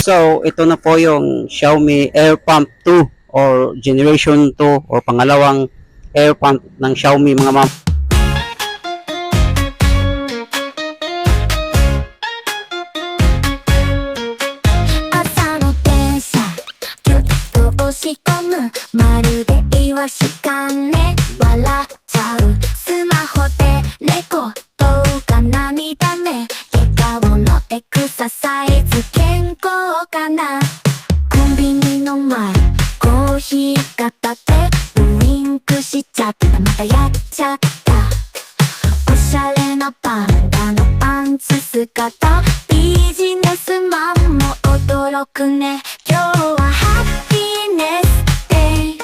So, ito na po yung Xiaomi Air Pump 2 or Generation 2 or pangalawang air pump ng Xiaomi mga ma'am. 朝の電車ギュッと押し込むまるでイワシかね笑っちゃうスマホで猫動画涙目笑顔のエクササイズ健康かなコンビニの前コーヒー片手ウインクしちゃったまたやっちゃったおしゃれなパンダのパンツ姿ビジネスマンも驚くね今日はハッピーネスデイ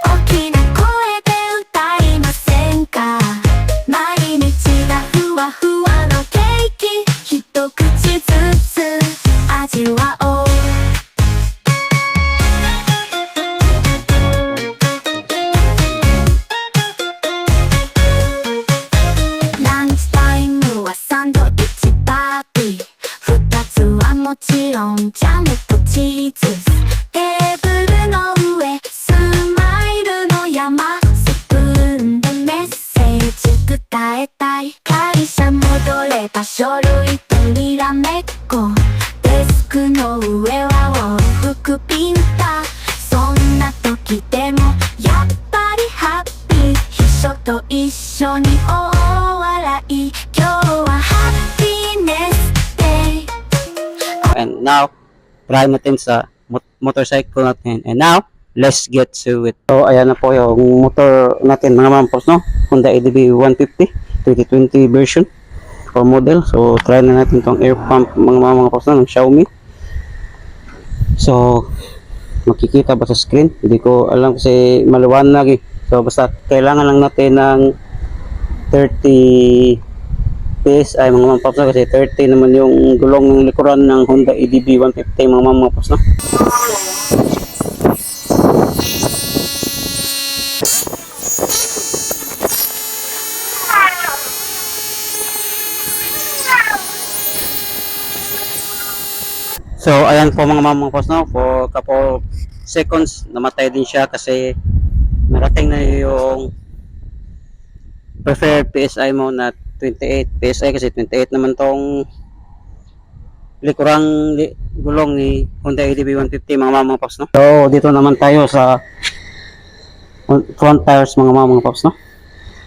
大きな声で歌いませんか毎日がふわふわのケーキ一口ずつ味わおうランチタイムはサンドイッチパーティー二つはもちろんジャムとチーズテーブルの上スマイルの山スプーンでメッセージ伝えたい会社戻れば書類とにらめっこデスクの上は往復ピンタそんな時でもやっぱりハッピー秘書と一緒に大笑い今日はハッピーネスデイ And now, try natin sa motorcycle natin. And now, let's get to it. So, ayan na po yung motor natin mga mampos, no? Honda EDV 150 2020 version or model. So, try na natin tong air pump mga mampos na ng Xiaomi. So, makikita ba sa screen? Hindi ko alam kasi maliwanag eh. So, basta kailangan lang natin ng 30 PSI mga mampaps na kasi 30 naman yung gulong ng likuran ng Honda EDV 150 mga mampaps na. So ayan po mga mampaps na, for couple seconds namatay din siya kasi narating na yung preferred PSI mo na 28 PSI kasi 28 naman tong likurang gulong ni Honda EDV 150 mga paps, no? So dito naman tayo sa front tires mga paps, no?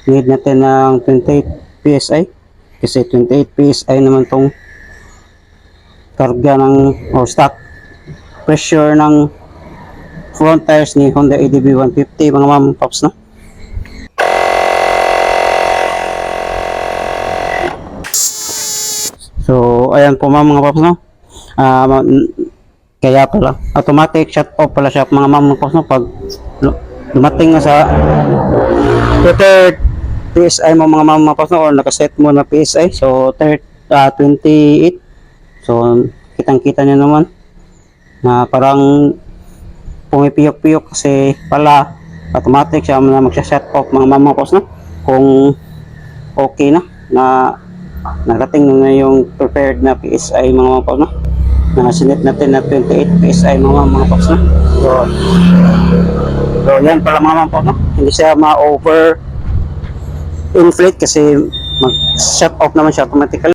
Need natin ng 28 PSI kasi 28 PSI naman tong karga ng or stock pressure ng front tires ni Honda EDV 150 mga paps, no? So, ayan po mga paps, no? Kaya pala, automatic shut off pala siya mga paps, no? Pag dumating na sa preferred PSI mo mga paps, no? Or nakaset mo na PSI, so 28. So, kitang-kita nyo naman na parang pumipiyok-piyok kasi pala automatic siya na magsha-shut off mga paps, no? Kung okay na narating na yung prepared na PSI mga paps, no? Na sinit natin na 28 PSI mga paps, no? So yan pala mga paps, no? Hindi siya ma-over inflate kasi mag-shut off naman siya automatically.